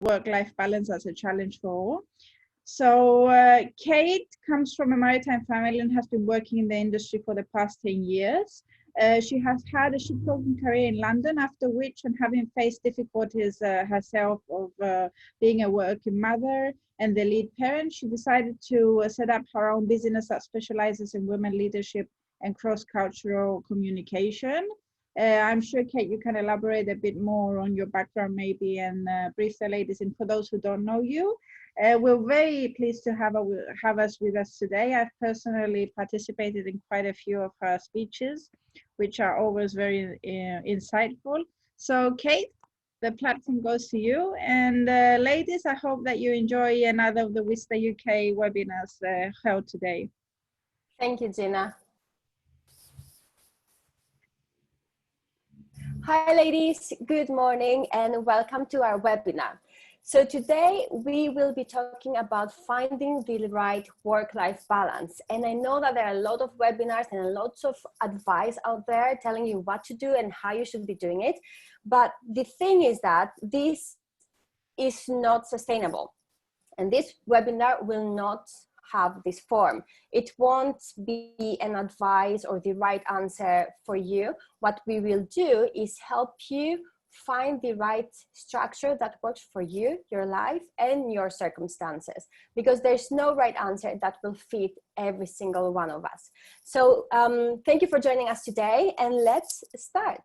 work-life balance as a challenge for all. So Kate comes from a maritime family and has been working in the industry for the past 10 years. She has had a shipbroking career in London, after which, and having faced difficulties herself of being a working mother and the lead parent, she decided to set up her own business that specializes in women leadership and cross-cultural communication. I'm sure, Kate, you can elaborate a bit more on your background maybe and brief the ladies in for those who don't know you. We're very pleased to have us with us today. I've personally participated in quite a few of her speeches, which are always very insightful. So Kate, the platform goes to you. And ladies, I hope that you enjoy another of the WISTA UK webinars held today. Thank you, Gina. Hi ladies, good morning and welcome to our webinar. So today we will be talking about finding the right work-life balance. And I know that there are a lot of webinars and lots of advice out there telling you what to do and how you should be doing it. But the thing is that this is not sustainable. And this webinar will not have this form. It won't be an advice or the right answer for you. What we will do is help you find the right structure that works for you, your life, and your circumstances, because there's no right answer that will fit every single one of us. So thank you for joining us today, and let's start.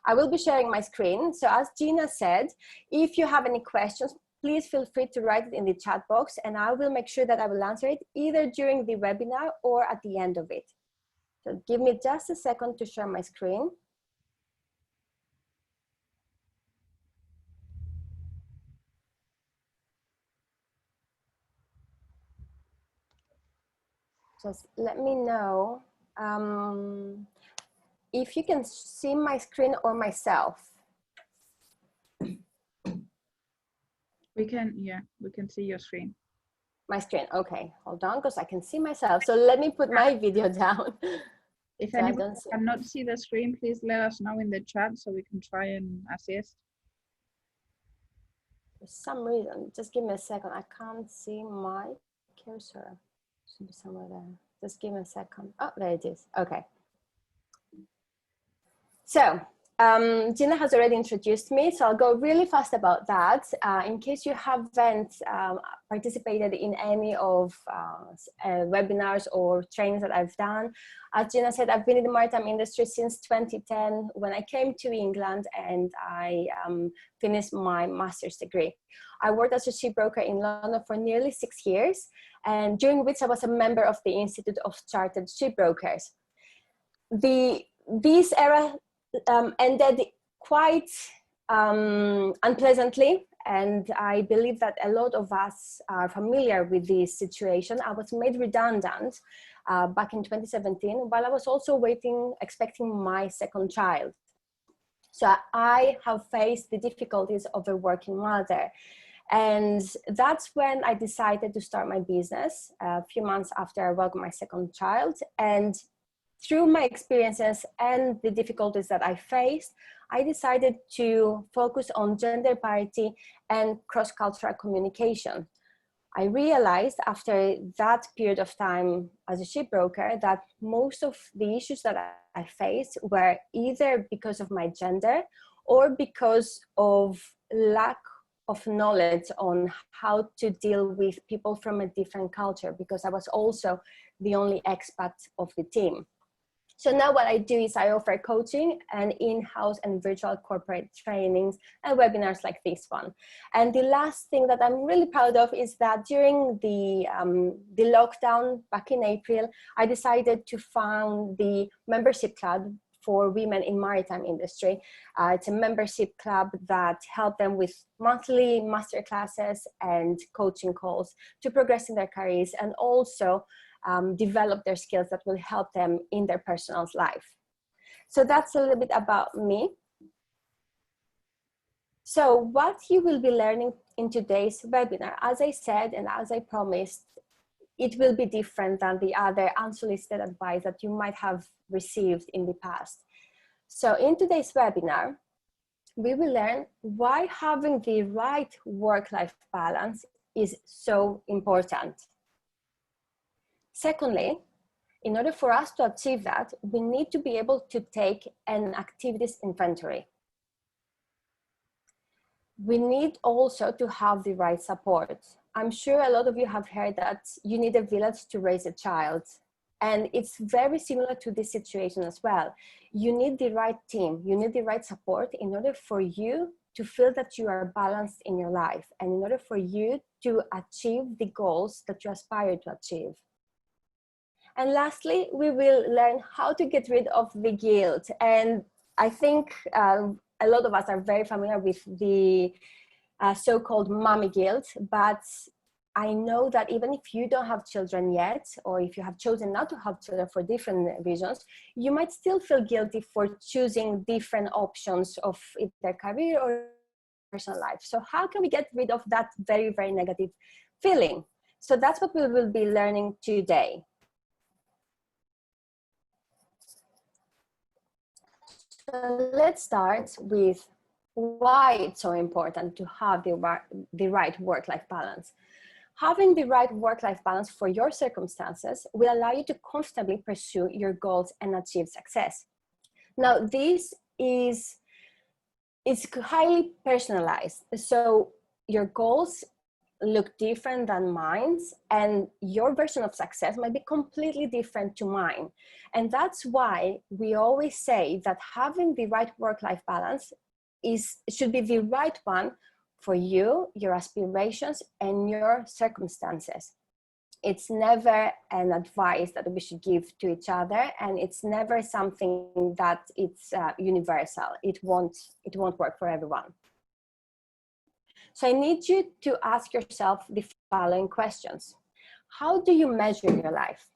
I will be sharing my screen. So as Gina said, if you have any questions, please feel free to write it in the chat box, and I will make sure that I will answer it either during the webinar or at the end of it. So give me just a second to share my screen. Just let me know if you can see my screen or myself. We can, yeah, we can see your screen. My screen, okay, hold on, because I can see myself. So let me put my video down. If anyone cannot see the screen, please let us know in the chat so we can try and assist. For some reason, just give me a second. I can't see my cursor. Should be somewhere there. Just give me a second. Oh, there it is. Okay. So Gina has already introduced me, so I'll go really fast about that. In case you haven't participated in any of webinars or trainings that I've done, as Gina said, I've been in the maritime industry since 2010 when I came to England and I finished my master's degree. I worked as a shipbroker in London for nearly 6 years, and during which I was a member of the Institute of Chartered Shipbrokers. This era ended quite unpleasantly, and I believe that a lot of us are familiar with this situation. I was made redundant back in 2017 while I was also expecting my second child. So I have faced the difficulties of a working mother. And that's when I decided to start my business a few months after I welcomed my second child. And through my experiences and the difficulties that I faced, I decided to focus on gender parity and cross-cultural communication. I realized after that period of time as a shipbroker that most of the issues that I faced were either because of my gender or because of lack of knowledge on how to deal with people from a different culture, because I was also the only expat of the team. So now what I do is I offer coaching and in-house and virtual corporate trainings and webinars like this one. And the last thing that I'm really proud of is that during the lockdown back in April, I decided to found the membership club for women in maritime industry. It's a membership club that help them with monthly masterclasses and coaching calls to progress in their careers and also develop their skills that will help them in their personal life. So that's a little bit about me. So what you will be learning in today's webinar, as I said and as I promised, it will be different than the other unsolicited advice that you might have received in the past. So in today's webinar, we will learn why having the right work-life balance is so important. Secondly, in order for us to achieve that, we need to be able to take an activities inventory. We need also to have the right support. I'm sure a lot of you have heard that you need a village to raise a child. And it's very similar to this situation as well. You need the right team, you need the right support in order for you to feel that you are balanced in your life and in order for you to achieve the goals that you aspire to achieve. And lastly, we will learn how to get rid of the guilt. And I think a lot of us are very familiar with the so-called mommy guilt, but I know that even if you don't have children yet, or if you have chosen not to have children for different reasons, you might still feel guilty for choosing different options of either career or personal life. So how can we get rid of that very, very negative feeling? So that's what we will be learning today. So let's start with why it's so important to have the right work-life balance. Having the right work-life balance for your circumstances will allow you to constantly pursue your goals and achieve success. Now, this is highly personalized. So your goals look different than mine, and your version of success might be completely different to mine. And that's why we always say that having the right work-life balance should be the right one for you, your aspirations, and your circumstances. It's never an advice that we should give to each other, and it's never something that it's universal. It won't work for everyone. So I need you to ask yourself the following questions. How do you measure your life?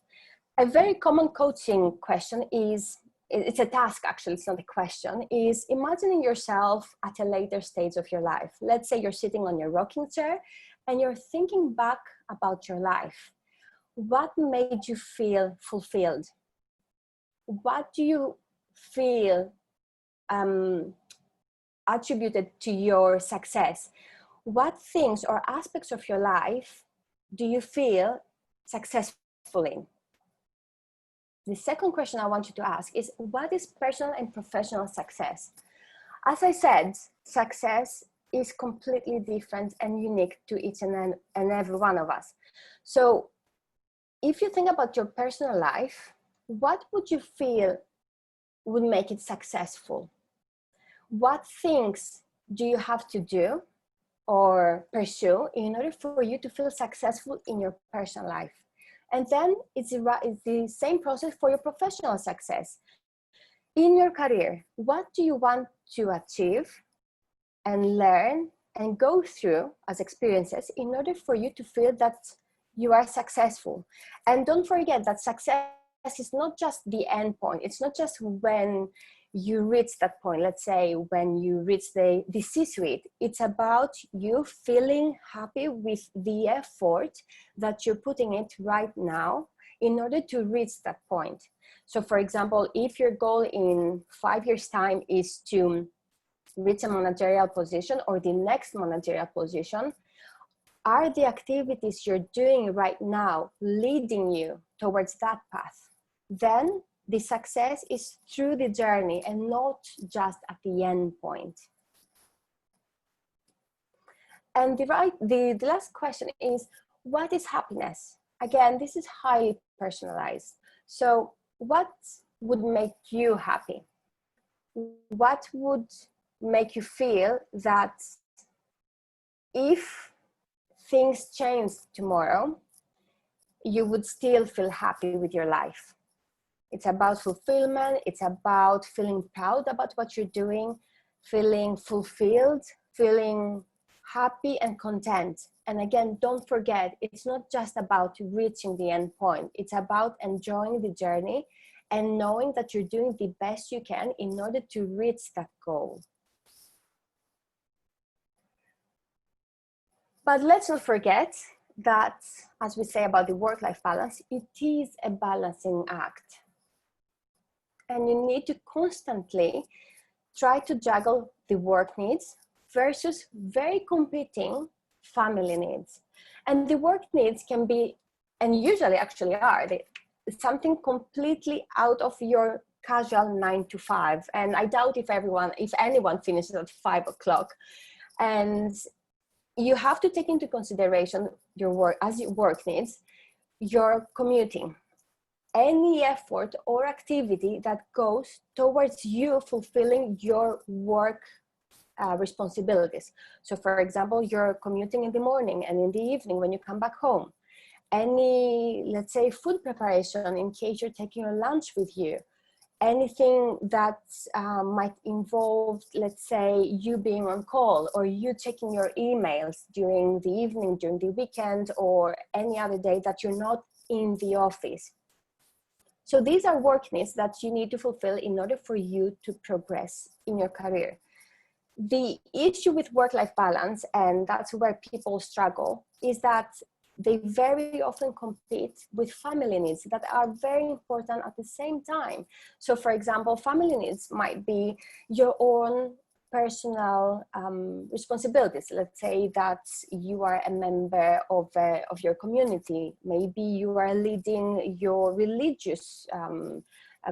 A very common coaching question is, it's a task actually, it's not a question, is imagining yourself at a later stage of your life. Let's say you're sitting on your rocking chair and you're thinking back about your life. What made you feel fulfilled? What do you feel attributed to your success? What things or aspects of your life do you feel successful in? The second question I want you to ask is, what is personal and professional success? As I said, success is completely different and unique to each and every one of us. So if you think about your personal life, what would you feel would make it successful? What things do you have to do or pursue in order for you to feel successful in your personal life? And then it's the same process for your professional success. In your career, what do you want to achieve and learn and go through as experiences in order for you to feel that you are successful? And don't forget that success is not just the end point. It's not just when you reach that point, let's say when you reach the C-suite. It's about you feeling happy with the effort that you're putting it right now in order to reach that point. So for example, if your goal in 5 years' time is to reach a managerial position or the next managerial position, are the activities you're doing right now leading you towards that path? Then the success is through the journey and not just at the end point. And the last question is, what is happiness? Again, this is highly personalized. So what would make you happy? What would make you feel that if things change tomorrow, you would still feel happy with your life? It's about fulfillment. It's about feeling proud about what you're doing, feeling fulfilled, feeling happy and content. And again, don't forget, it's not just about reaching the end point. It's about enjoying the journey and knowing that you're doing the best you can in order to reach that goal. But let's not forget that, as we say about the work-life balance, it is a balancing act. And you need to constantly try to juggle the work needs versus very competing family needs. And the work needs can be, and usually actually are, something completely out of your casual 9 to 5. And I doubt if anyone finishes at 5 o'clock. And you have to take into consideration your work needs, your commuting, any effort or activity that goes towards you fulfilling your work responsibilities. So for example, you're commuting in the morning and in the evening when you come back home. Any, let's say, food preparation in case you're taking your lunch with you. Anything that might involve, let's say, you being on call or you checking your emails during the evening, during the weekend, or any other day that you're not in the office. So these are work needs that you need to fulfill in order for you to progress in your career. The issue with work-life balance, and that's where people struggle, is that they very often compete with family needs that are very important at the same time. So for example, family needs might be your own personal responsibilities. Let's say that you are a member of your community. Maybe you are leading your religious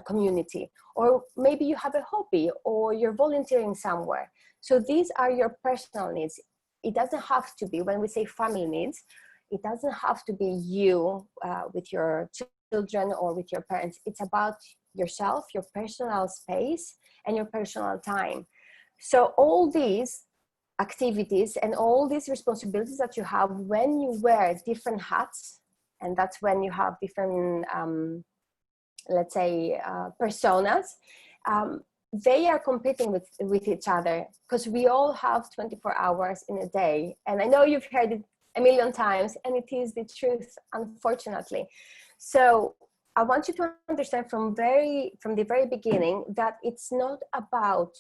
community, or maybe you have a hobby or you're volunteering somewhere. So these are your personal needs. It doesn't have to be, when we say family needs, it doesn't have to be you with your children or with your parents. It's about yourself, your personal space, and your personal time. So all these activities and all these responsibilities that you have when you wear different hats, and that's when you have different, let's say, personas, they are competing with each other, because we all have 24 hours in a day. And I know you've heard it a million times, and it is the truth, unfortunately. So I want you to understand from the very beginning that it's not about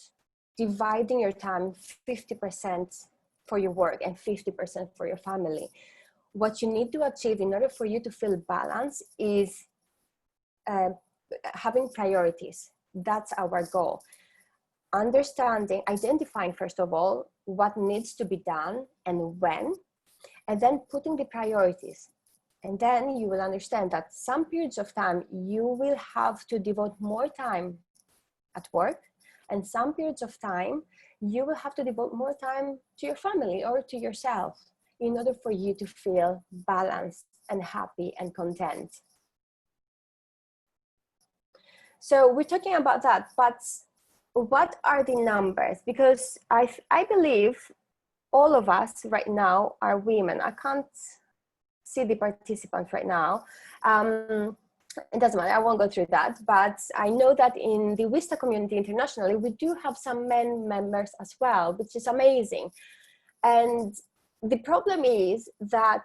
dividing your time 50% for your work and 50% for your family. What you need to achieve in order for you to feel balance is having priorities. That's our goal. Identifying first of all what needs to be done and when, and then putting the priorities. And then you will understand that some periods of time you will have to devote more time at work, and some periods of time you will have to devote more time to your family or to yourself in order for you to feel balanced and happy and content. So we're talking about that, but what are the numbers? Because I believe all of us right now are women. I can't see the participants right now. It doesn't matter, I won't go through that, but I know that in the WISTA community internationally, we do have some men members as well, which is amazing. And the problem is that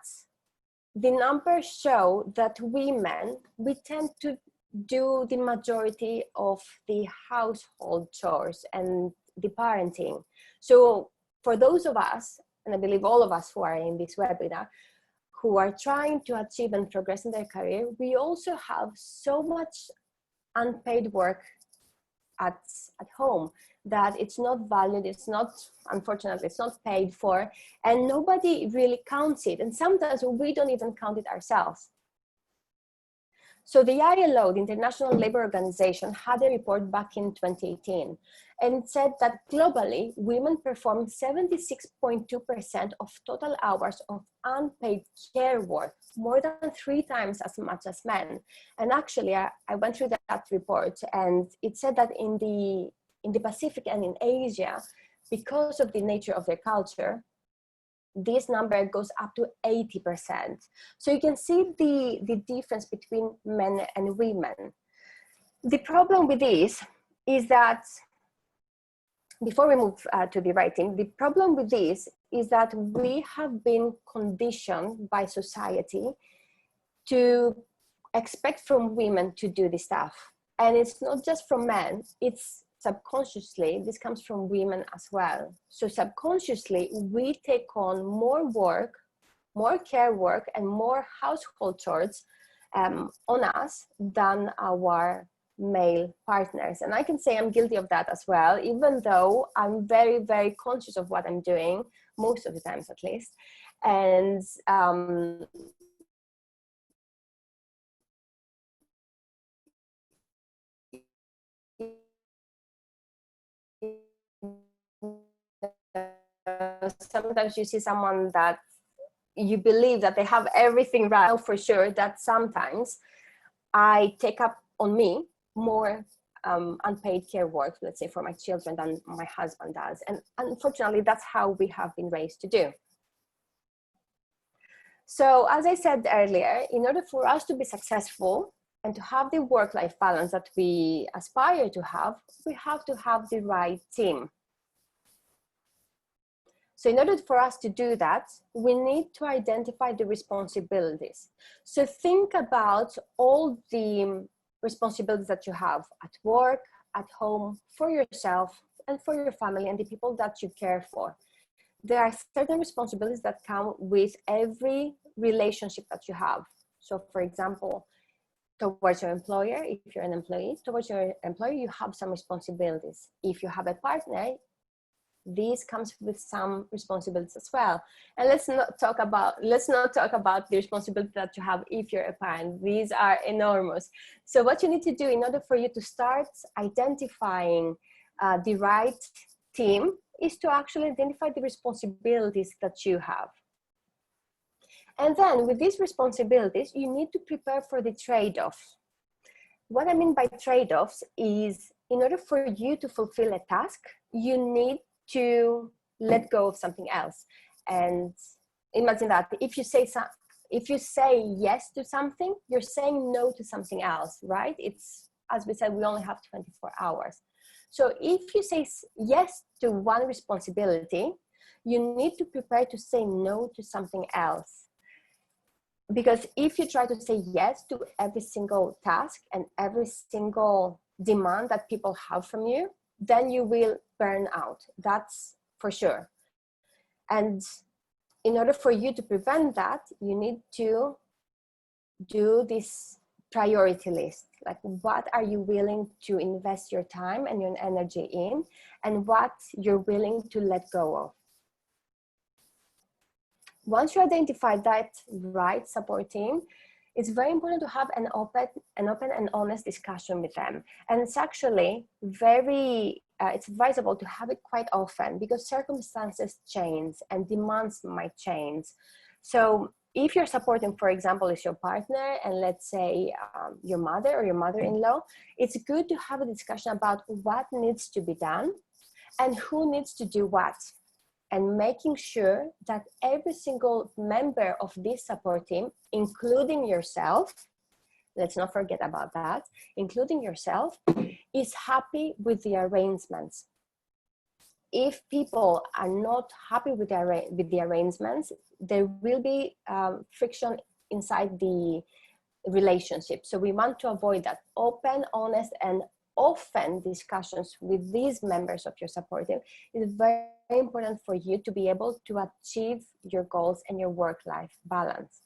the numbers show that women, we tend to do the majority of the household chores and the parenting. So for those of us, and I believe all of us who are in this webinar, who are trying to achieve and progress in their career, we also have so much unpaid work at home that it's not valued, it's not, unfortunately, it's not paid for, and nobody really counts it. And sometimes we don't even count it ourselves. So the ILO, the International Labour Organization, had a report back in 2018, and it said that globally, women perform 76.2% of total hours of unpaid care work, more than 3 times as much as men. And actually, I went through that report, and it said that in the Pacific and in Asia, because of the nature of their culture, this number goes up to 80%. So you can see the difference between men and women. The problem with this is that, before we move to the writing, the problem with this is that we have been conditioned by society to expect from women to do this stuff. And it's not just from men, it's subconsciously, this comes from women as well. So subconsciously, we take on more work, more care work, and more household chores on us than our male partners. And I can say I'm guilty of that as well, even though I'm very, very conscious of what I'm doing, most of the times at least. And sometimes you see someone that you believe that they have everything right. I know for sure that sometimes I take up on me more unpaid care work, let's say, for my children than my husband does. And unfortunately, that's how we have been raised to do. So as I said earlier, in order for us to be successful and to have the work-life balance that we aspire to have, we have to have the right team. So in order for us to do that, we need to identify the responsibilities. So think about all the responsibilities that you have at work, at home, for yourself, and for your family and the people that you care for. There are certain responsibilities that come with every relationship that you have. So for example, towards your employer, if you're an employee, towards your employer, you have some responsibilities. If you have a partner, this comes with some responsibilities as well. And let's not talk about the responsibility that you have if you're a parent. These are enormous. So what you need to do in order for you to start identifying the right team is to actually identify the responsibilities that you have. And then with these responsibilities, you need to prepare for the trade-offs. What I mean by trade-offs is, in order for you to fulfill a task, you need to let go of something else. And imagine that if you say yes to something, you're saying no to something else, right? It's, as we said, we only have 24 hours. So if you say yes to one responsibility, you need to prepare to say no to something else. Because if you try to say yes to every single task and every single demand that people have from you, then you will burn out. That's for sure. And in order for you to prevent that, you need to do this priority list. Like, what are you willing to invest your time and your energy in, and what you're willing to let go of. Once you identify that right support team, it's very important to have an open and honest discussion with them. And it's actually it's advisable to have it quite often, because circumstances change and demands might change. So if you're supporting, for example, is your partner, and let's say your mother or your mother-in-law, it's good to have a discussion about what needs to be done and who needs to do what. And making sure that every single member of this support team, including yourself, let's not forget about that, including yourself, is happy with the arrangements. If people are not happy with the arrangements, there will be friction inside the relationship. So we want to avoid that. Open, honest, and often discussions with these members of your support team is very important for you to be able to achieve your goals and your work-life balance.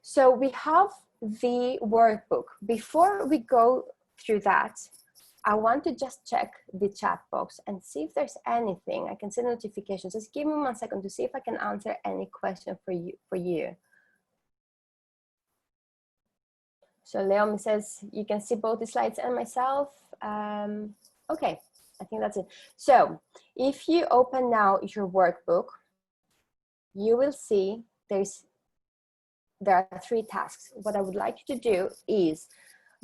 So we have the workbook. Before we go through that, I want to just check the chat box and see if there's anything. I can send notifications. Just give me 1 second to see if I can answer any question for you. So Leon says, you can see both the slides and myself. Okay, I think that's it. So if you open now your workbook, you will see there are 3 tasks. What I would like you to do is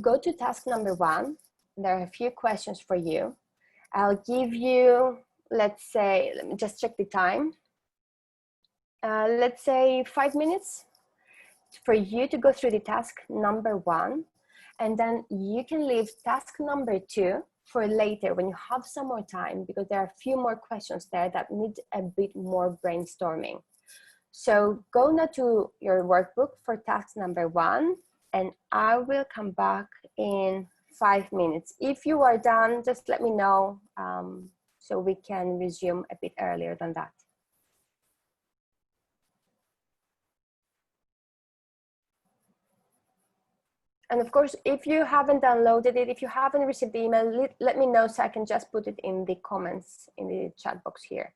go to task number 1. There are a few questions for you. I'll give you, let's say, let me just check the time. Let's say 5 minutes for you to go through the task number 1, and then you can leave task number 2 for later when you have some more time, because there are a few more questions there that need a bit more brainstorming. So go now to your workbook for task number 1, and I will come back in 5 minutes. If you are done, just let me know so we can resume a bit earlier than that. And of course, if you haven't downloaded it, if you haven't received the email, let me know so I can just put it in the comments in the chat box here.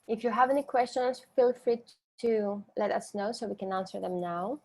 If you have any questions, feel free to let us know so we can answer them now.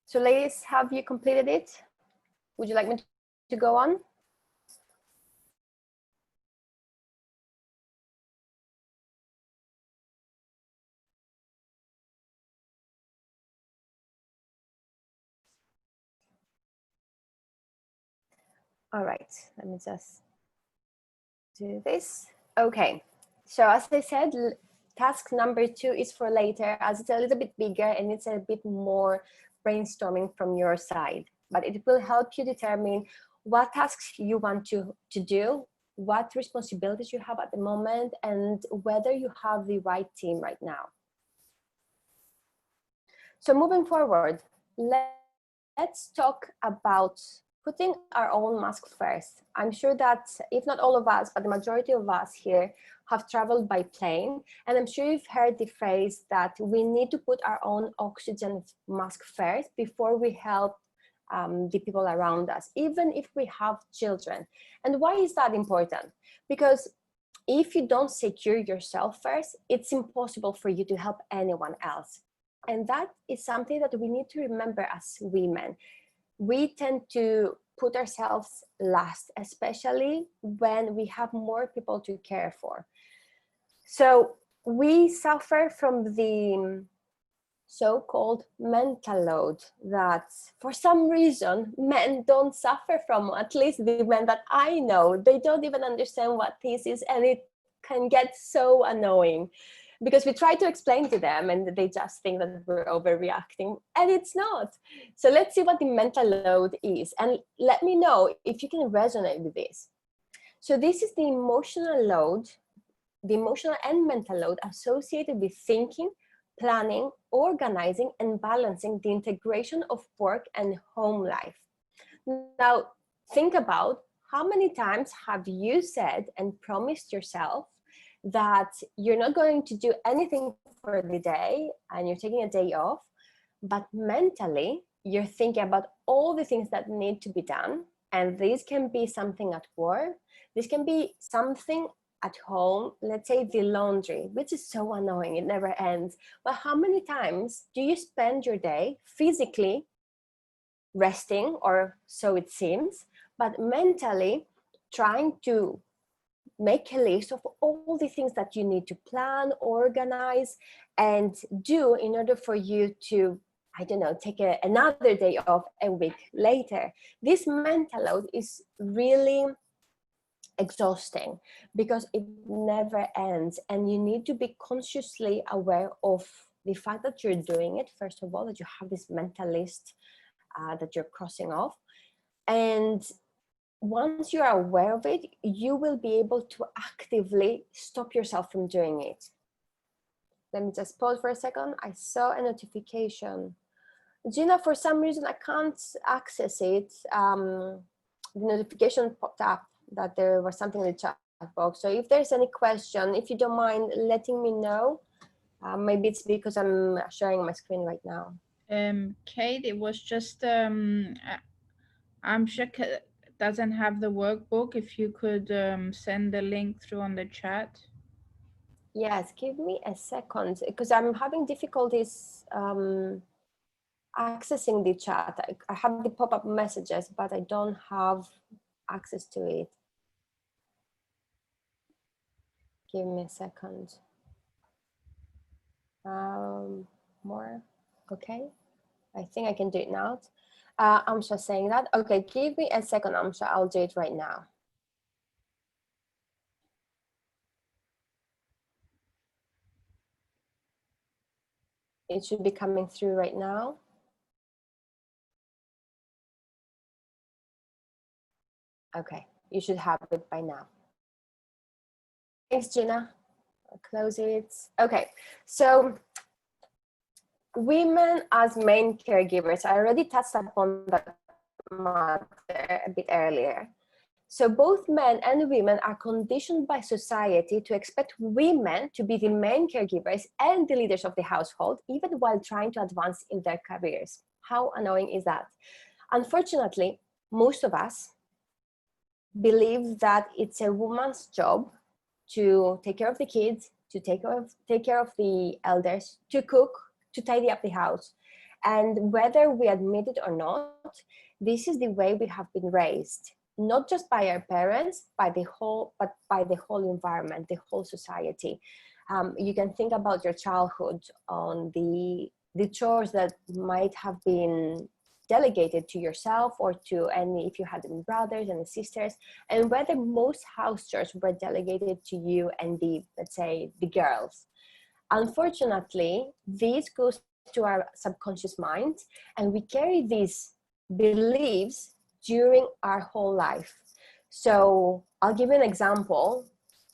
So ladies, have you completed it? Would you like me to go on? All right, let me just do this. Okay, so as I said, task number 2 is for later, as it's a little bit bigger and it's a bit more brainstorming from your side, but it will help you determine what tasks you want to do, what responsibilities you have at the moment, and whether you have the right team right now. So moving forward, let's talk about putting our own mask first. I'm sure that if not all of us, but the majority of us here have traveled by plane. And I'm sure you've heard the phrase that we need to put our own oxygen mask first before we help the people around us, even if we have children. And why is that important? Because if you don't secure yourself first, it's impossible for you to help anyone else. And that is something that we need to remember as women. We tend to put ourselves last, especially when we have more people to care for. So we suffer from the so-called mental load that for some reason men don't suffer from. At least the men that I know, they don't even understand what this is, and it can get so annoying because we try to explain to them and they just think that we're overreacting, and it's not. So let's see what the mental load is, and let me know if you can resonate with this. So this is the emotional load, the emotional and mental load associated with thinking, planning, organizing, and balancing the integration of work and home life. Now, think about how many times have you said and promised yourself that you're not going to do anything for the day and you're taking a day off, but mentally you're thinking about all the things that need to be done. And this can be something at work, this can be something at home, let's say the laundry, which is so annoying, it never ends. But how many times do you spend your day physically resting, or so it seems, but mentally trying to make a list of all the things that you need to plan, organize, and do in order for you to, I don't know, take another day off a week later? This mental load is really exhausting because it never ends, and you need to be consciously aware of the fact that you're doing it. First of all, that you have this mental list that you're crossing off, and once you are aware of it, you will be able to actively stop yourself from doing it. Let me just pause for a second. I saw a notification. Gina, for some reason I can't access it. The notification popped up that there was something in the chat box. So if there's any question, if you don't mind letting me know, maybe it's because I'm sharing my screen right now. Kate, it was just I'm sure doesn't have the workbook. If you could send the link through on the chat. Yes, give me a second because I'm having difficulties accessing the chat. I have the pop-up messages, but I don't have access to it. Give me a second. More, okay. I think I can do it now. I'm just saying that. Okay, give me a second, Amsha. I'll do it right now. It should be coming through right now. Okay, you should have it by now. Thanks, Gina. I'll close it. Okay, so women as main caregivers, I already touched upon that a bit earlier. So both men and women are conditioned by society to expect women to be the main caregivers and the leaders of the household, even while trying to advance in their careers. How annoying is that? Unfortunately, most of us believe that it's a woman's job to take care of the kids, to take care of the elders, to cook, to tidy up the house. And whether we admit it or not, this is the way we have been raised, not just by our parents, but by the whole environment, the whole society. You can think about your childhood on the chores that might have been delegated to yourself or to any, if you had any brothers and sisters, and whether most house chores were delegated to you and the, let's say, the girls. Unfortunately, this goes to our subconscious mind, and we carry these beliefs during our whole life. So I'll give you an example.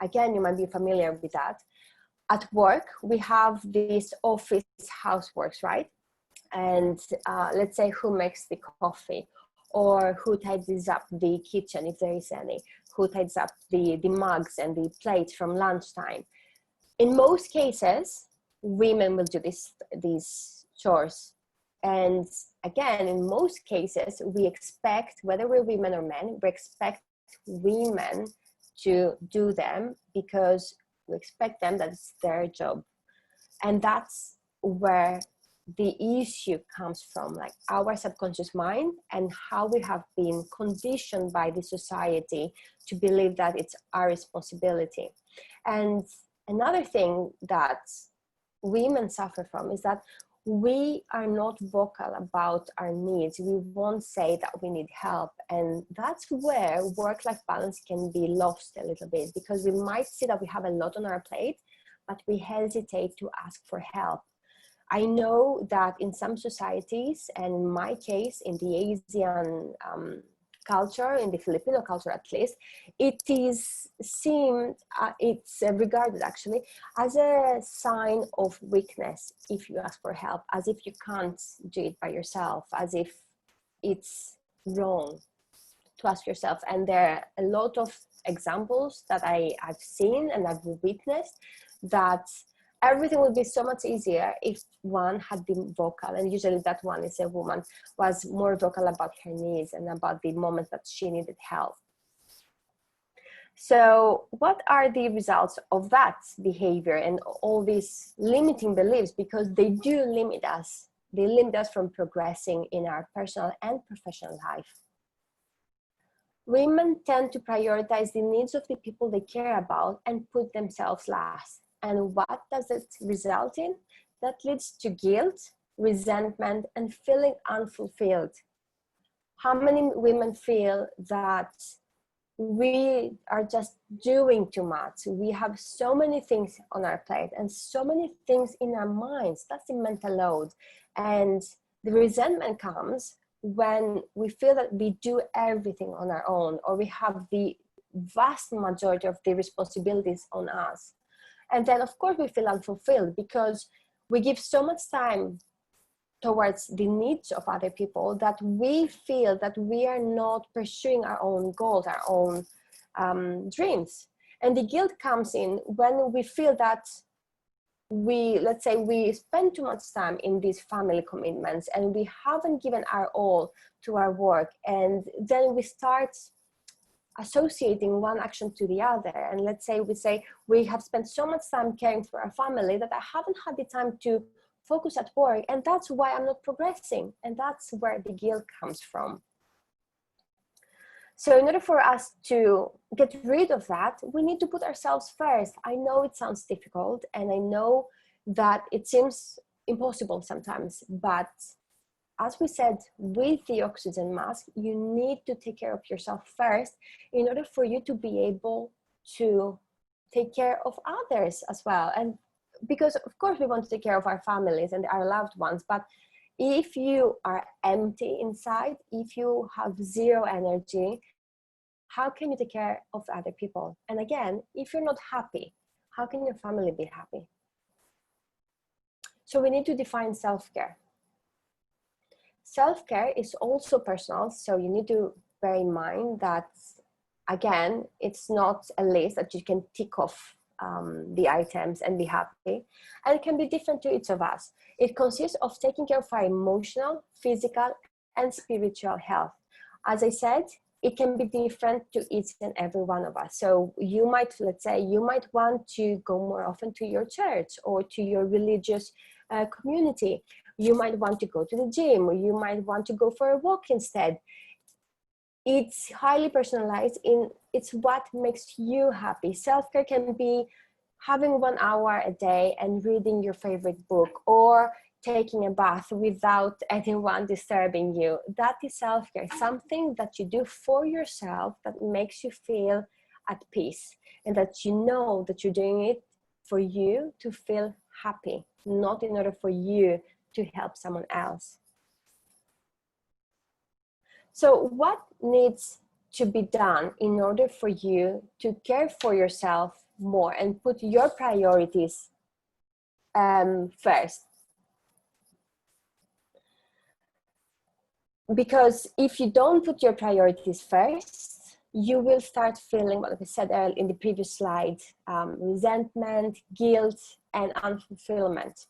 Again, you might be familiar with that. At work, we have these office houseworks, right? And let's say who makes the coffee, or who tidies up the kitchen if there is any, who tidies up the mugs and the plates from lunchtime. In most cases, women will do these chores. And again, in most cases, we expect, whether we're women or men, we expect women to do them because we expect them, that it's their job. And that's where the issue comes from, like our subconscious mind and how we have been conditioned by the society to believe that it's our responsibility. And another thing that women suffer from is that we are not vocal about our needs. We won't say that we need help. And that's where work-life balance can be lost a little bit, because we might see that we have a lot on our plate, but we hesitate to ask for help. I know that in some societies, and in my case, in the Asian culture, in the Filipino culture at least, it is seen, it's regarded actually as a sign of weakness if you ask for help, as if you can't do it by yourself, as if it's wrong to ask yourself. And there are a lot of examples that I've seen and I've witnessed that everything would be so much easier if one had been vocal, and usually that one is a woman, was more vocal about her needs and about the moment that she needed help. So what are the results of that behavior and all these limiting beliefs? Because they do limit us. They limit us from progressing in our personal and professional life. Women tend to prioritize the needs of the people they care about and put themselves last. And what does it result in? That leads to guilt, resentment, and feeling unfulfilled. How many women feel that we are just doing too much? We have so many things on our plate and so many things in our minds. That's the mental load. And the resentment comes when we feel that we do everything on our own, or we have the vast majority of the responsibilities on us. And then, of course, we feel unfulfilled because we give so much time towards the needs of other people that we feel that we are not pursuing our own goals, our own dreams. And the guilt comes in when we feel that let's say we spend too much time in these family commitments and we haven't given our all to our work. And then we start associating one action to the other. And let's say we have spent so much time caring for our family that I haven't had the time to focus at work, and that's why I'm not progressing. And that's where the guilt comes from. So in order for us to get rid of that, we need to put ourselves first. I know it sounds difficult, and I know that it seems impossible sometimes, but as we said, with the oxygen mask, you need to take care of yourself first in order for you to be able to take care of others as well. And because of course we want to take care of our families and our loved ones, but if you are empty inside, if you have zero energy, how can you take care of other people? And again, if you're not happy, how can your family be happy? So we need to define self-care. Self-care is also personal, so you need to bear in mind that, again, it's not a list that you can tick off the items and be happy. And it can be different to each of us. It consists of taking care of our emotional, physical, and spiritual health. As I said, it can be different to each and every one of us. So you might, let's say, you might want to go more often to your church or to your religious community. You might want to go to the gym, or you might want to go for a walk instead. It's highly personalized. It's what makes you happy. Self-care can be having 1 hour a day and reading your favorite book, or taking a bath without anyone disturbing you. That is self-care, something that you do for yourself that makes you feel at peace, and that you know that you're doing it for you to feel happy, not in order for you to help someone else. So what needs to be done in order for you to care for yourself more and put your priorities first? Because if you don't put your priorities first, you will start feeling, what I said earlier in the previous slide, resentment, guilt, and unfulfillment.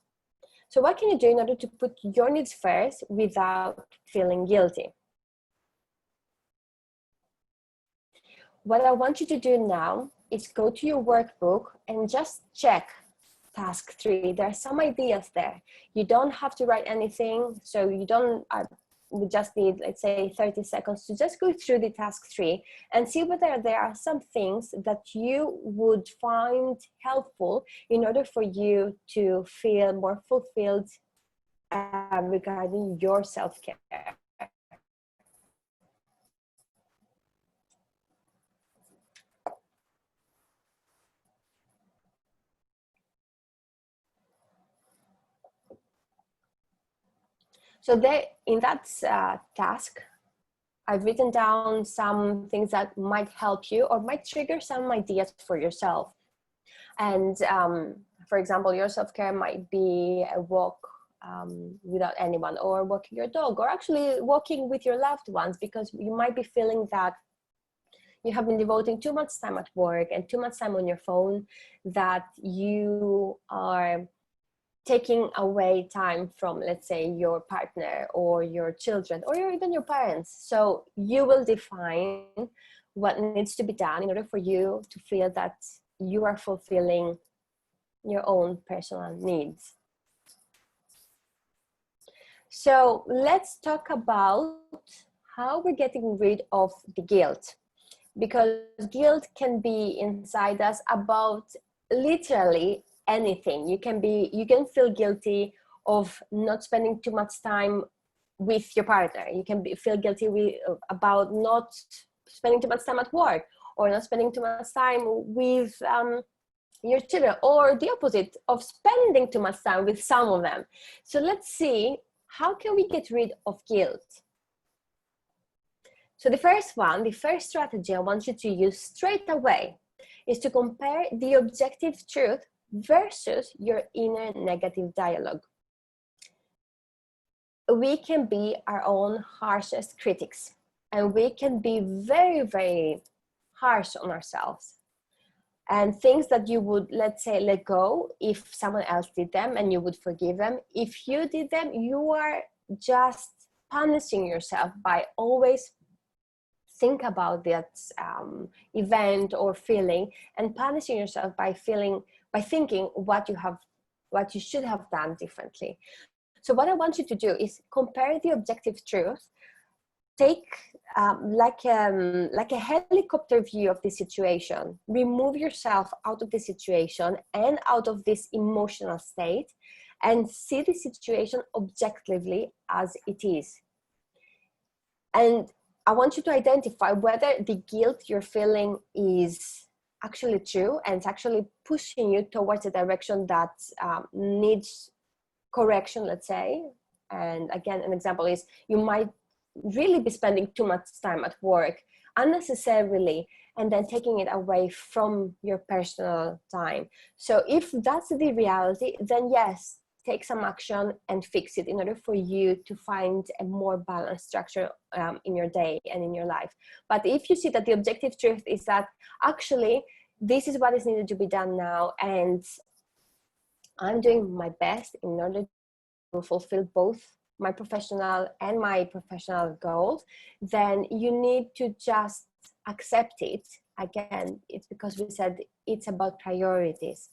So what can you do in order to put your needs first without feeling guilty? What I want you to do now is go to your workbook and just check task 3. There are some ideas there. You don't have to write anything, so you don't, we just need, let's say, 30 seconds to just go through the task 3 and see whether there are some things that you would find helpful in order for you to feel more fulfilled regarding your self-care. So there, in that task, I've written down some things that might help you or might trigger some ideas for yourself. And for example, your self-care might be a walk without anyone, or walking your dog, or actually walking with your loved ones, because you might be feeling that you have been devoting too much time at work and too much time on your phone, that you are taking away time from, let's say, your partner or your children or even your parents. So you will define what needs to be done in order for you to feel that you are fulfilling your own personal needs. So let's talk about how we're getting rid of the guilt, because guilt can be inside us about literally anything. You can feel guilty of not spending too much time with your partner. You can feel guilty about not spending too much time at work, or not spending too much time with your children, or the opposite of spending too much time with some of them. So let's see, how can we get rid of guilt? So the first strategy I want you to use straight away is to compare the objective truth versus your inner negative dialogue. We can be our own harshest critics, and we can be very, very harsh on ourselves. And things that you would, let's say, let go if someone else did them, and you would forgive them. If you did them, you are just punishing yourself by always think about that event or feeling, and punishing yourself by thinking what you should have done differently. So what I want you to do is compare the objective truth. Take like a helicopter view of the situation. Remove yourself out of the situation and out of this emotional state, and see the situation objectively as it is. And I want you to identify whether the guilt you're feeling is actually true, and it's actually pushing you towards a direction that needs correction, let's say. And again, an example is, you might really be spending too much time at work unnecessarily, and then taking it away from your personal time. So if that's the reality, then yes, take some action and fix it in order for you to find a more balanced structure in your day and in your life. But if you see that the objective truth is that actually this is what is needed to be done now, and I'm doing my best in order to fulfill both my professional and my professional goals, then you need to just accept it. Again, it's because we said it's about priorities.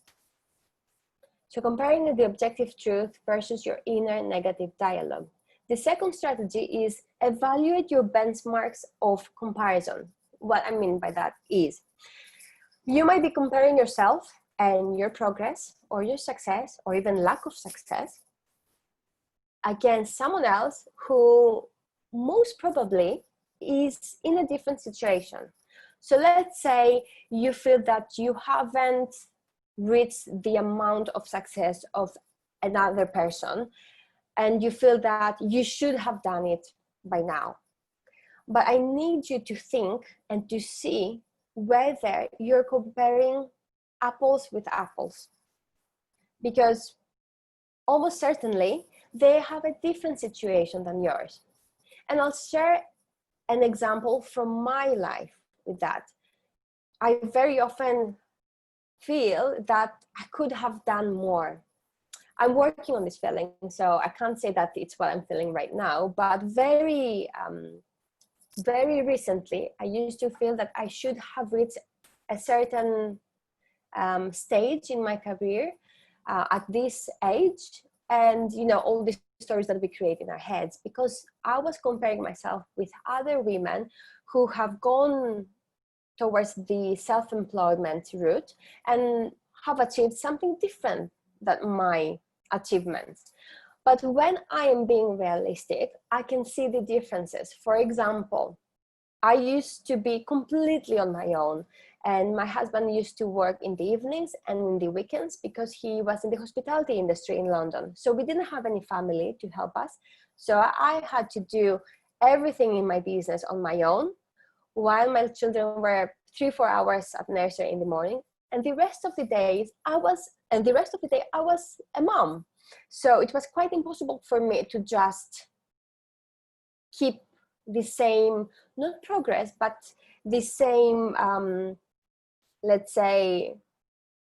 So comparing the objective truth versus your inner negative dialogue. The second strategy is evaluate your benchmarks of comparison. What I mean by that is, you might be comparing yourself and your progress or your success or even lack of success against someone else who most probably is in a different situation. So let's say you feel that you haven't reached the amount of success of another person, and you feel that you should have done it by now. But I need you to think and to see whether you're comparing apples with apples, because almost certainly they have a different situation than yours. And I'll share an example from my life with that. I very often feel that I could have done more. I'm working on this feeling, so I can't say that it's what I'm feeling right now, but very recently, I used to feel that I should have reached a certain stage in my career at this age, and all these stories that we create in our heads, because I was comparing myself with other women who have gone towards the self-employment route and have achieved something different than my achievements. But when I am being realistic, I can see the differences. For example, I used to be completely on my own, and my husband used to work in the evenings and in the weekends because he was in the hospitality industry in London. So we didn't have any family to help us. So I had to do everything in my business on my own, while my children were 3-4 hours at nursery in the morning, and the rest of the day I was a mom. So it was quite impossible for me to just keep the same, not progress, but the same, let's say,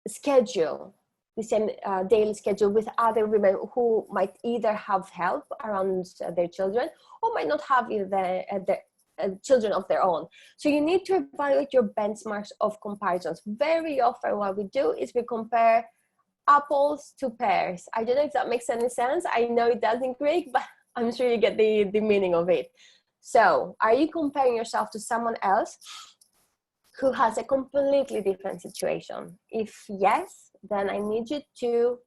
schedule, the same daily schedule with other women who might either have help around their children or might not have either children of their own. So you need to evaluate your benchmarks of comparisons. Very often what we do is we compare apples to pears. I don't know if that makes any sense. I know it does in Greek, but I'm sure you get the meaning of it. So are you comparing yourself to someone else who has a completely different situation? If yes, then I need you to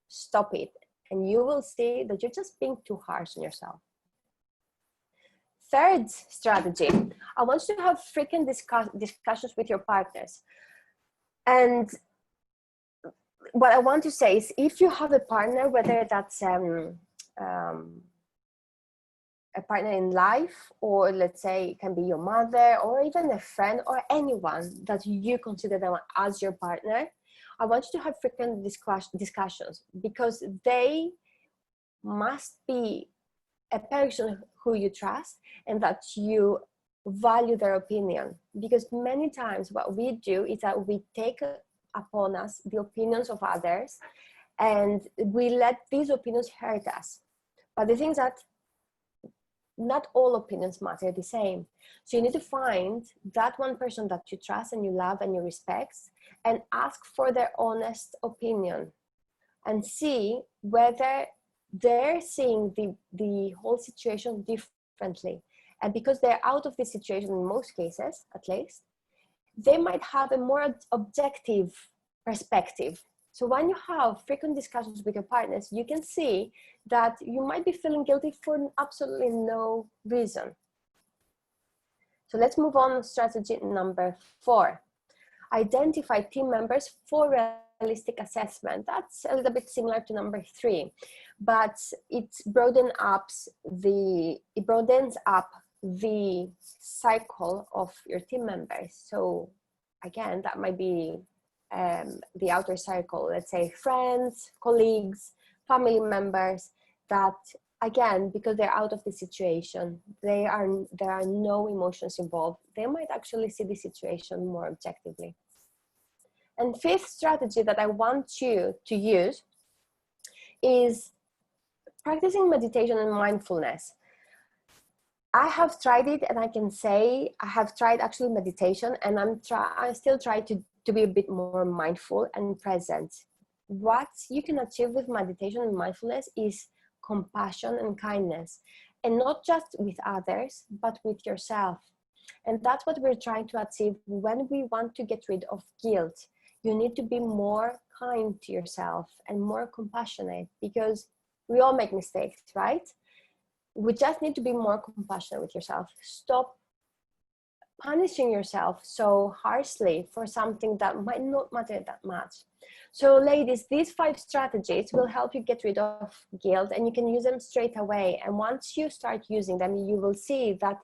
stop it, and you will see that you're just being too harsh on yourself. Third strategy, I want you to have frequent discussions with your partners. And what I want to say is, if you have a partner, whether that's a partner in life, or let's say it can be your mother, or even a friend, or anyone that you consider them as your partner, I want you to have frequent discussions, because they must be a person who you trust and that you value their opinion. Because many times what we do is that we take upon us the opinions of others, and we let these opinions hurt us. But the thing is that not all opinions matter the same. So you need to find that one person that you trust and you love and you respect, and ask for their honest opinion, and see whether they're seeing the whole situation differently. And because they're out of the situation in most cases, at least, they might have a more objective perspective. So when you have frequent discussions with your partners, you can see that you might be feeling guilty for absolutely no reason. So let's move on to strategy number 4. Identify team members for realistic assessment. That's a little bit similar to number 3, but it broadens up the cycle of your team members. So again, that might be the outer circle, let's say friends, colleagues, family members, that again, because they're out of the situation, there are no emotions involved, they might actually see the situation more objectively. And 5th strategy that I want you to use is practicing meditation and mindfulness. I have tried it, and I can say I have tried actually meditation, and I still try to be a bit more mindful and present. What you can achieve with meditation and mindfulness is compassion and kindness, and not just with others, but with yourself. And that's what we're trying to achieve when we want to get rid of guilt. You need to be more kind to yourself and more compassionate, because we all make mistakes, right? We just need to be more compassionate with yourself. Stop punishing yourself so harshly for something that might not matter that much. So ladies, these 5 strategies will help you get rid of guilt, and you can use them straight away. And once you start using them, you will see that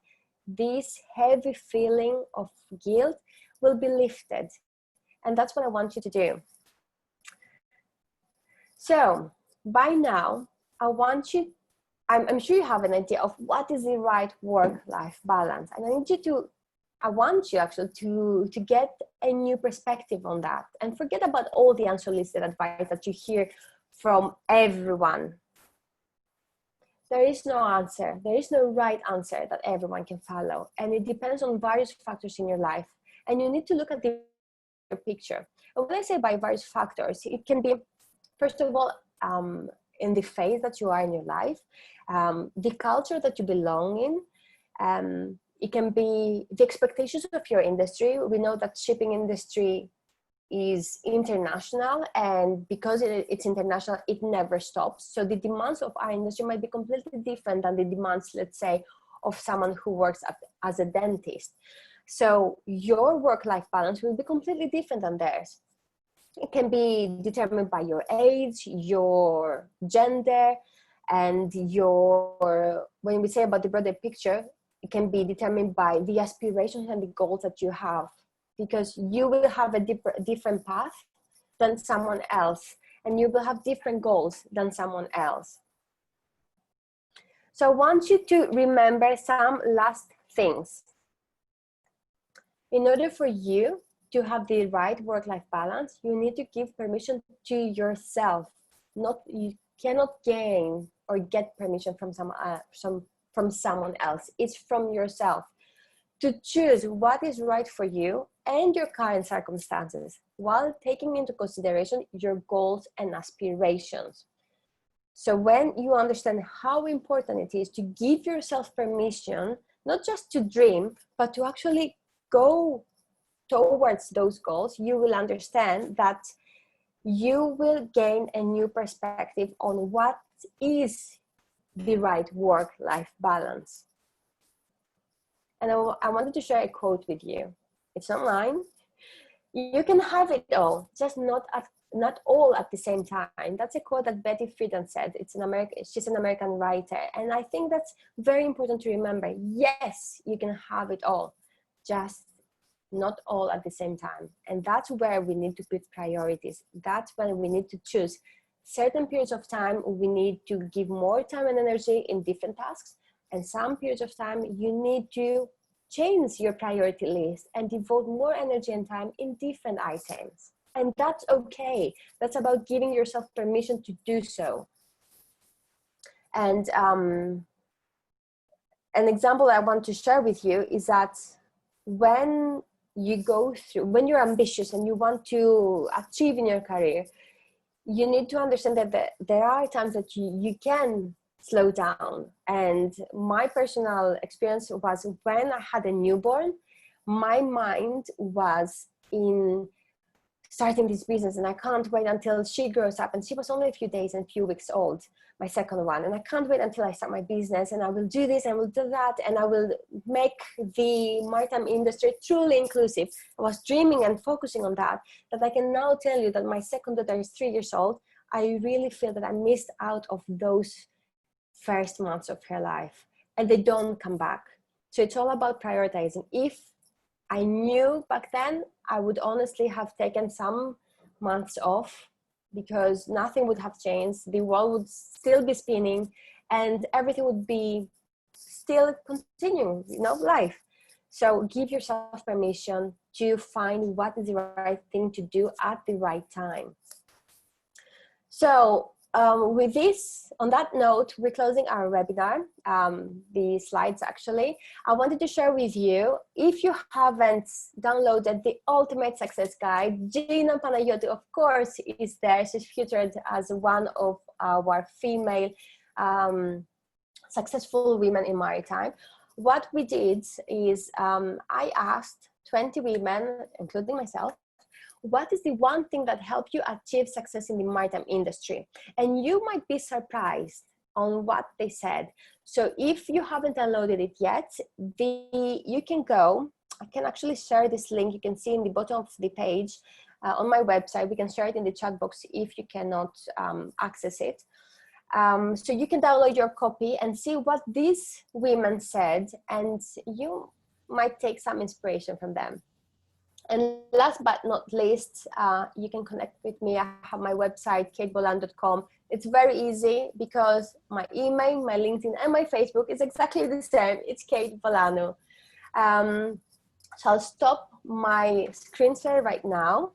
this heavy feeling of guilt will be lifted. And that's what I want you to do. So by now, I'm sure you have an idea of what is the right work-life balance. And I want you actually to get a new perspective on that, and forget about all the unsolicited advice that you hear from everyone. There is no answer. There is no right answer that everyone can follow. And it depends on various factors in your life. And you need to look at the picture. And when I say by various factors, it can be, first of all, in the phase that you are in your life, the culture that you belong in, it can be the expectations of your industry. We know that shipping industry is international, and because it's international, it never stops. So the demands of our industry might be completely different than the demands, let's say, of someone who works as a dentist. So your work-life balance will be completely different than theirs. It can be determined by your age, your gender, and when we say about the broader picture, it can be determined by the aspirations and the goals that you have, because you will have a different path than someone else, and you will have different goals than someone else. So I want you to remember some last things. In order for you to have the right work-life balance, you need to give permission to yourself. You cannot gain or get permission from someone else. It's from yourself to choose what is right for you and your current circumstances, while taking into consideration your goals and aspirations. So when you understand how important it is to give yourself permission, not just to dream, but to actually go towards those goals, you will understand that you will gain a new perspective on what is the right work-life balance. And I wanted to share a quote with you. It's online. You can have it all, just not all at the same time. That's a quote that Betty Friedan said. She's an American writer. And I think that's very important to remember. Yes, you can have it all, just not all at the same time. And that's where we need to put priorities. That's when we need to choose certain periods of time. We need to give more time and energy in different tasks. And some periods of time, you need to change your priority list and devote more energy and time in different items. And that's okay. That's about giving yourself permission to do so. And an example I want to share with you is that when you're ambitious and you want to achieve in your career, you need to understand that there are times that you can slow down. And my personal experience was when I had a newborn, my mind was in starting this business, and I can't wait until she grows up. And she was only a few days and a few weeks old, my second one. And I can't wait until I start my business, and I will do this and will do that, and I will make the maritime industry truly inclusive. I was dreaming and focusing on that I can now tell you that my second daughter is 3 years old. I really feel that I missed out of those first months of her life, and they don't come back. So it's all about prioritizing. If I knew back then, I would honestly have taken some months off, because nothing would have changed. The world would still be spinning and everything would be still continuing, life. So give yourself permission to find what is the right thing to do at the right time. So with this, on that note, we're closing our webinar, the slides actually. I wanted to share with you, if you haven't downloaded the Ultimate Success Guide, Gina Panayiotou, of course, is there. She's featured as one of our female successful women in maritime. What we did is I asked 20 women, including myself, what is the one thing that helped you achieve success in the maritime industry? And you might be surprised on what they said. So if you haven't downloaded it yet, you can go. I can actually share this link. You can see in the bottom of the page on my website. We can share it in the chat box if you cannot access it. So you can download your copy and see what these women said, and you might take some inspiration from them. And last but not least, you can connect with me. I have my website, katebollanou.com. It's very easy because my email, my LinkedIn, and my Facebook is exactly the same. It's Kate Bollanou. So I'll stop my screen share right now.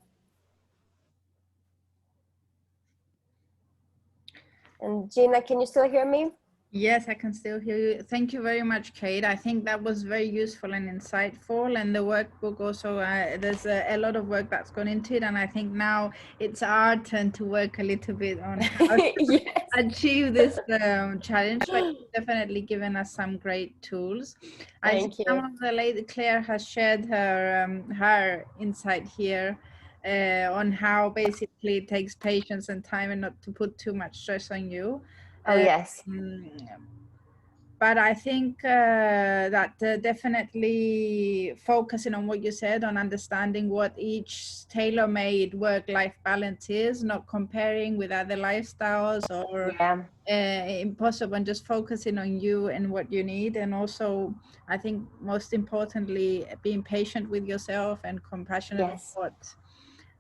And Gina, can you still hear me? Yes, I can still hear you. Thank you very much, Kate. I think that was very useful and insightful. And the workbook also, there's a lot of work that's gone into it. And I think now it's our turn to work a little bit on how to Yes. achieve this challenge. But you've definitely given us some great tools. Thank you. Some of the lady, Claire has shared her insight here. on how basically it takes patience and time and not to put too much stress on you. Oh, yes. But I think that definitely focusing on what you said, on understanding what each tailor-made work-life balance is, not comparing with other lifestyles or impossible, and just focusing on you and what you need. And also, I think most importantly, being patient with yourself and compassionate Yes. about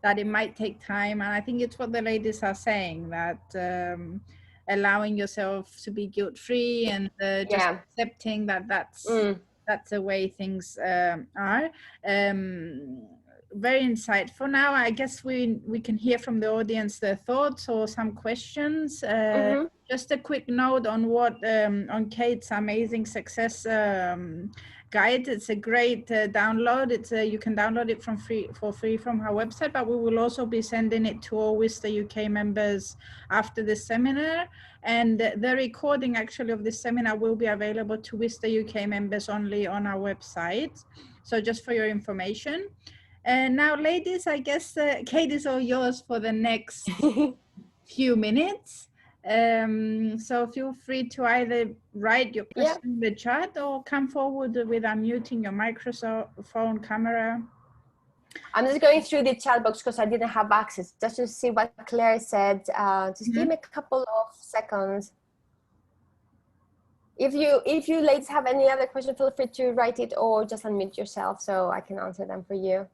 that it might take time. And I think it's what the ladies are saying, that allowing yourself to be guilt-free and just accepting that that's the way things are. Very insightful. Now I guess we can hear from the audience their thoughts or some questions. Just a quick note on what on Kate's amazing success guide. It's a great download. It's you can download it for free from her website, but we will also be sending it to all WISTA UK members after the seminar. And the recording actually of this seminar will be available to WISTA UK members only on our website. So just for your information. And now, ladies, I guess Kate is all yours for the next few minutes. So feel free to either write your question in the chat or come forward with unmuting your microphone, camera. I'm just going through the chat box because I didn't have access, just to see what Claire said. Just give me a couple of seconds. If you ladies have any other question, feel free to write it or just unmute yourself so I can answer them for you.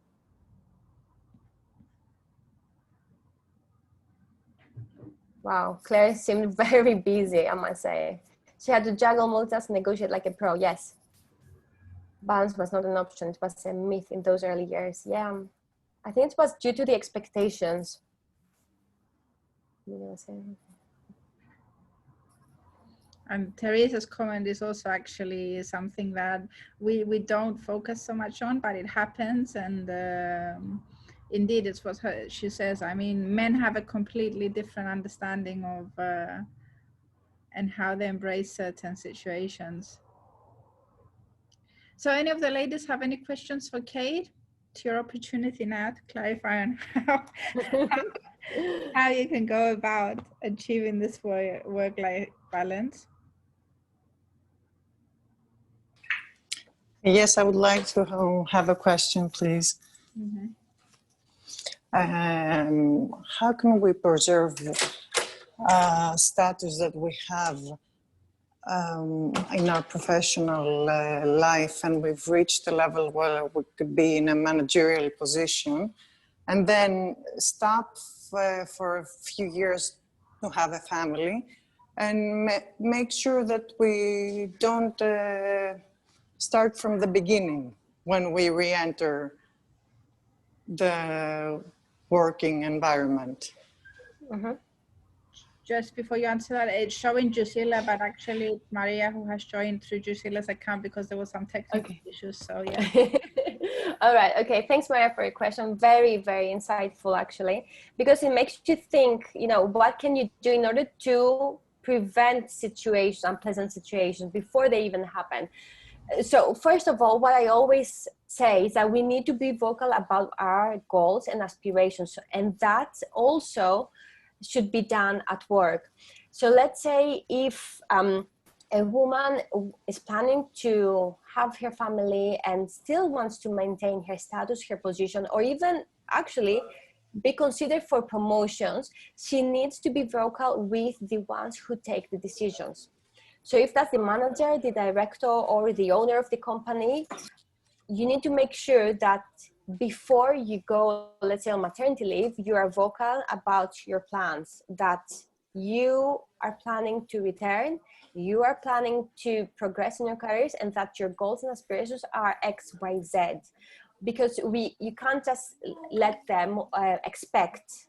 Wow, Claire seemed very busy, I must say. She had to juggle multitask and negotiate like a pro. Yes. Balance was not an option. It was a myth in those early years. Yeah. I think it was due to the expectations. And Teresa's comment is also actually something that we don't focus so much on, but it happens. And indeed, it's what she says. I mean, men have a completely different understanding of and how they embrace certain situations. So any of the ladies have any questions for Kate? It's your opportunity now to clarify on how you can go about achieving this work-life balance. Yes, I would like to have a question, please. How can we preserve status that we have in our professional life, and we've reached a level where we could be in a managerial position, and then stop for a few years to have a family, and make sure that we don't start from the beginning when we re-enter the working environment? Just before you answer that, it's showing Drusilla, but actually it's Maria who has joined through Drusilla's account because there was some technical issues. So yeah. All right. Okay. Thanks, Maria, for your question. Very, very insightful, actually, because it makes you think, you know, what can you do in order to prevent situations, unpleasant situations before they even happen? So first of all, what I always say is that we need to be vocal about our goals and aspirations, and that also should be done at work. So let's say if a woman is planning to have her family and still wants to maintain her status, her position, or even actually be considered for promotions, she needs to be vocal with the ones who take the decisions. So if that's the manager, the director, or the owner of the company, you need to make sure that before you go, let's say on maternity leave, you are vocal about your plans, that you are planning to return, you are planning to progress in your careers, and that your goals and aspirations are X, Y, Z. Because you can't just let them expect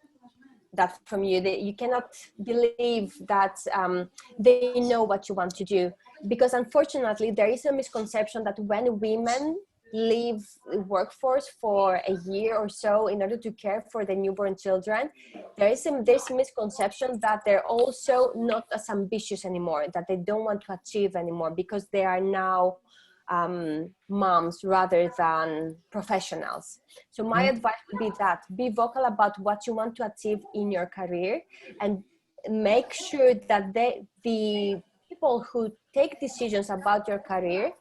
that from you. You cannot believe that they know what you want to do, because unfortunately there is a misconception that when women leave the workforce for a year or so in order to care for the newborn children, there's a misconception that they're also not as ambitious anymore, that they don't want to achieve anymore because they are now moms rather than professionals. So my advice would be that be vocal about what you want to achieve in your career, and make sure that the people who take decisions about your career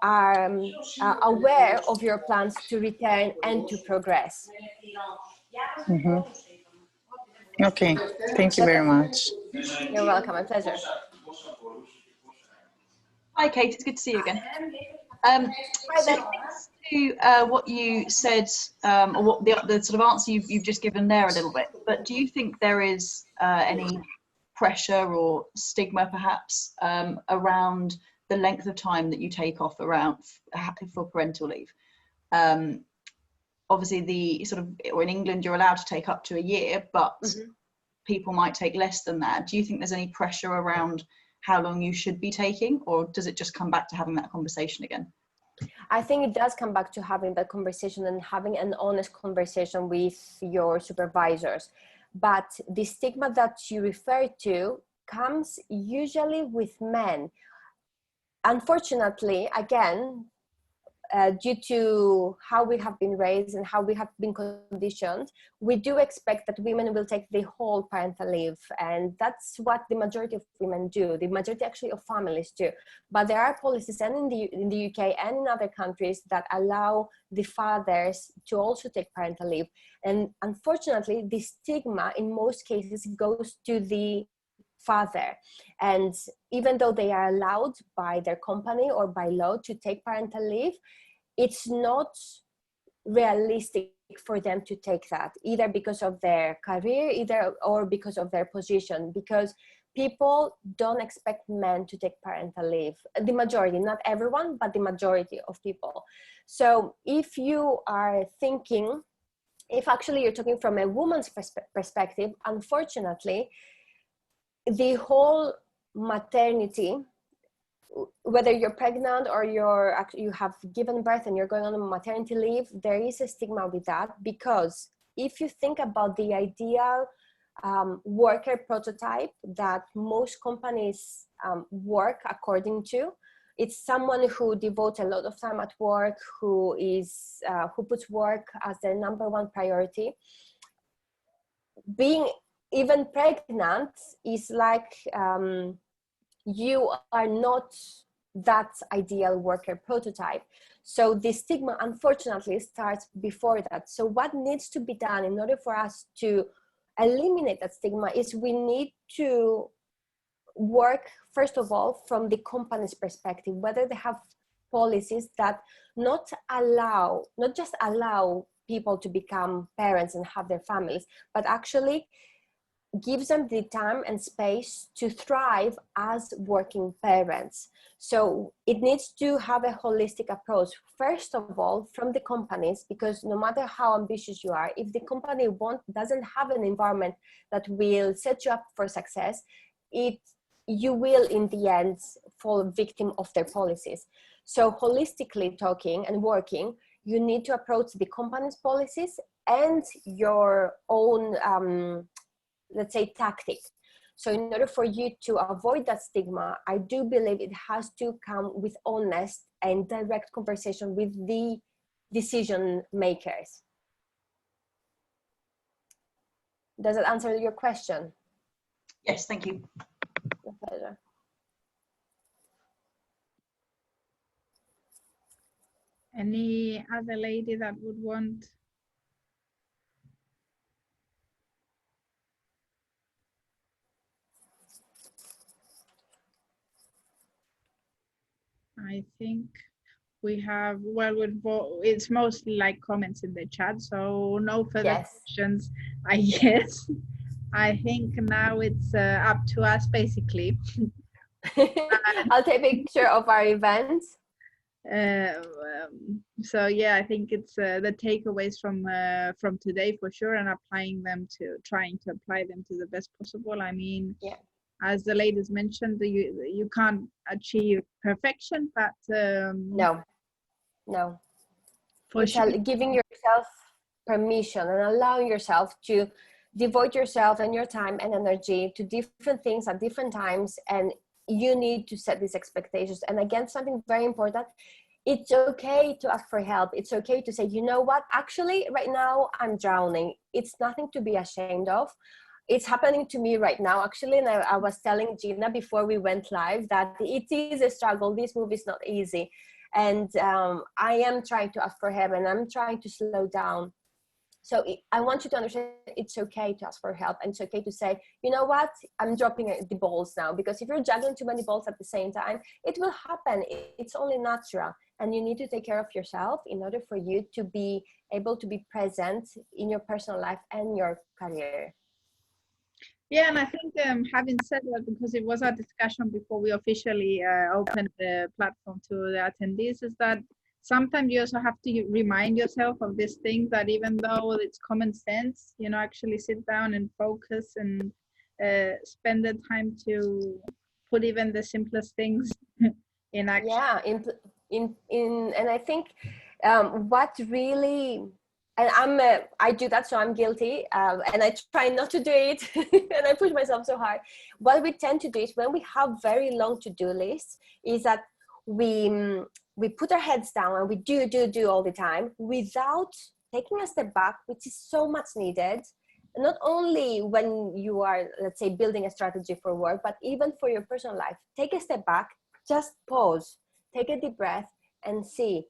are aware of your plans to return and to progress. Okay, thank you very much. You're welcome, my pleasure. Hi Kate, it's good to see you again. Hi So there. to what you said, or what the sort of answer you've just given there a little bit, but do you think there is any pressure or stigma perhaps around the length of time that you take off around for parental leave? Obviously the sort of, or in England you're allowed to take up to a year, but people might take less than that. Do you think there's any pressure around how long you should be taking, or does it just come back to having that conversation again? I think it does come back to having that conversation and having an honest conversation with your supervisors. But the stigma that you refer to comes usually with men. Unfortunately, again, due to how we have been raised and how we have been conditioned, we do expect that women will take the whole parental leave. And that's what the majority of women do. The majority actually of families do. But there are policies and in the UK and in other countries that allow the fathers to also take parental leave. And unfortunately, the stigma in most cases goes to the father. And even though they are allowed by their company or by law to take parental leave, it's not realistic for them to take that, either because of their career, or because of their position, because people don't expect men to take parental leave. The majority, not everyone, but the majority of people. So if you are thinking, if actually you're talking from a woman's perspective, unfortunately, the whole maternity, whether you're pregnant or you have given birth and you're going on maternity leave, there is a stigma with that, because if you think about the ideal worker prototype that most companies work according to, it's someone who devotes a lot of time at work, who puts work as their number one priority. Being even pregnant is like you are not that ideal worker prototype. So the stigma, unfortunately, starts before that. So what needs to be done in order for us to eliminate that stigma is we need to work, first of all, from the company's perspective, whether they have policies that not just allow people to become parents and have their families, but actually gives them the time and space to thrive as working parents. So it needs to have a holistic approach, first of all, from the companies, because no matter how ambitious you are, if the company doesn't have an environment that will set you up for success, you will in the end fall victim of their policies. So holistically talking and working, you need to approach the company's policies and your own let's say tactic. So in order for you to avoid that stigma, I do believe it has to come with honest and direct conversation with the decision makers. Does that answer your question? Yes, thank you. My pleasure. Any other lady that would want? I think we have, well, it's mostly like comments in the chat, so no further questions, I guess. I think now it's up to us, basically. I'll take a picture of our event. So yeah, I think it's the takeaways from today for sure, and trying to apply them to the best possible. I mean, as the ladies mentioned, you can't achieve perfection, but no, for sure, giving yourself permission and allowing yourself to devote yourself and your time and energy to different things at different times, and you need to set these expectations. And again, something very important, it's okay to ask for help. It's okay to say, you know what, actually right now I'm drowning. It's nothing to be ashamed of. It's happening to me right now, actually. And I was telling Gina before we went live that it is a struggle. This move is not easy. And I am trying to ask for help, and I'm trying to slow down. So I want you to understand it's okay to ask for help, and it's okay to say, you know what, I'm dropping the balls now, because if you're juggling too many balls at the same time, it will happen. It's only natural, and you need to take care of yourself in order for you to be able to be present in your personal life and your career. Yeah, and I think having said that, because it was our discussion before we officially opened the platform to the attendees, is that sometimes you also have to remind yourself of this thing, that even though it's common sense, you know, actually sit down and focus and spend the time to put even the simplest things in action. Yeah, and I think what really, and I do that, so I'm guilty, and I try not to do it, and I push myself so hard. What we tend to do is, when we have very long to-do lists, is that we put our heads down and we do all the time without taking a step back, which is so much needed. Not only when you are, let's say, building a strategy for work, but even for your personal life. Take a step back, just pause, take a deep breath, and see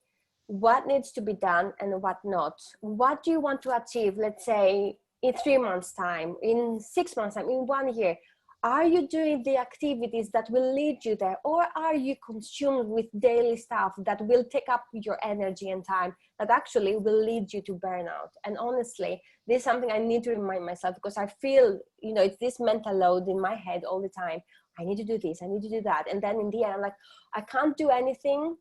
what needs to be done and what not. What do you want to achieve, let's say, in 3 months' time, in 6 months' time, in 1 year? Are you doing the activities that will lead you there, or are you consumed with daily stuff that will take up your energy and time, that actually will lead you to burnout? And honestly, this is something I need to remind myself, because I feel, you know, it's this mental load in my head all the time. I need to do this, I need to do that. And then in the end, I'm like, I can't do anything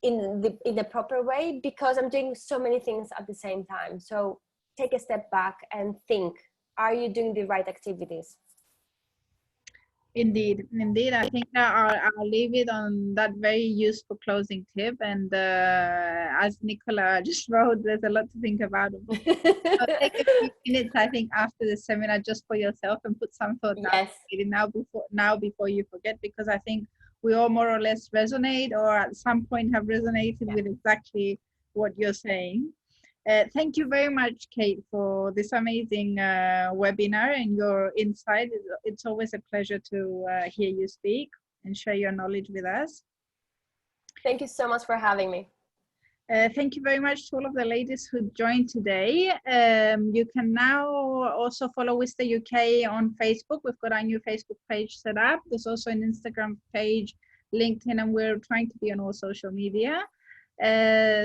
in the proper way, because I'm doing so many things at the same time. So take a step back and think, are you doing the right activities? Indeed. I think that I'll leave it on that very useful closing tip. And as Nicola just wrote, there's a lot to think about. So take a few minutes, I think, after the seminar, just for yourself, and put some thought now before you forget, because I think we all more or less resonate, or at some point have resonated with exactly what you're saying. Thank you very much, Kate, for this amazing webinar and your insight. It's always a pleasure to hear you speak and share your knowledge with us. Thank you so much for having me. Thank you very much to all of the ladies who joined today. You can now also follow WISTA UK on Facebook. We've got our new Facebook page set up. There's also an Instagram page, LinkedIn, and we're trying to be on all social media.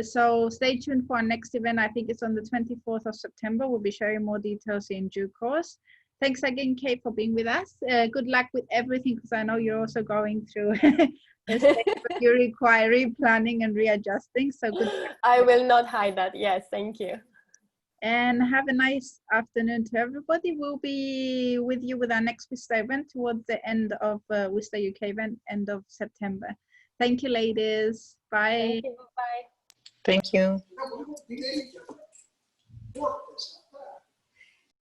So stay tuned for our next event. I think it's on the 24th of September. We'll be sharing more details in due course. Thanks again, Kate, for being with us. Good luck with everything, because I know you're also going through a stage where you require replanning and readjusting. So good luck. I will not hide that. Yes, thank you. And have a nice afternoon to everybody. We'll be with you with our next WISTA event towards the end of WISTA UK event, end of September. Thank you, ladies. Bye. Thank you. Bye. Thank you.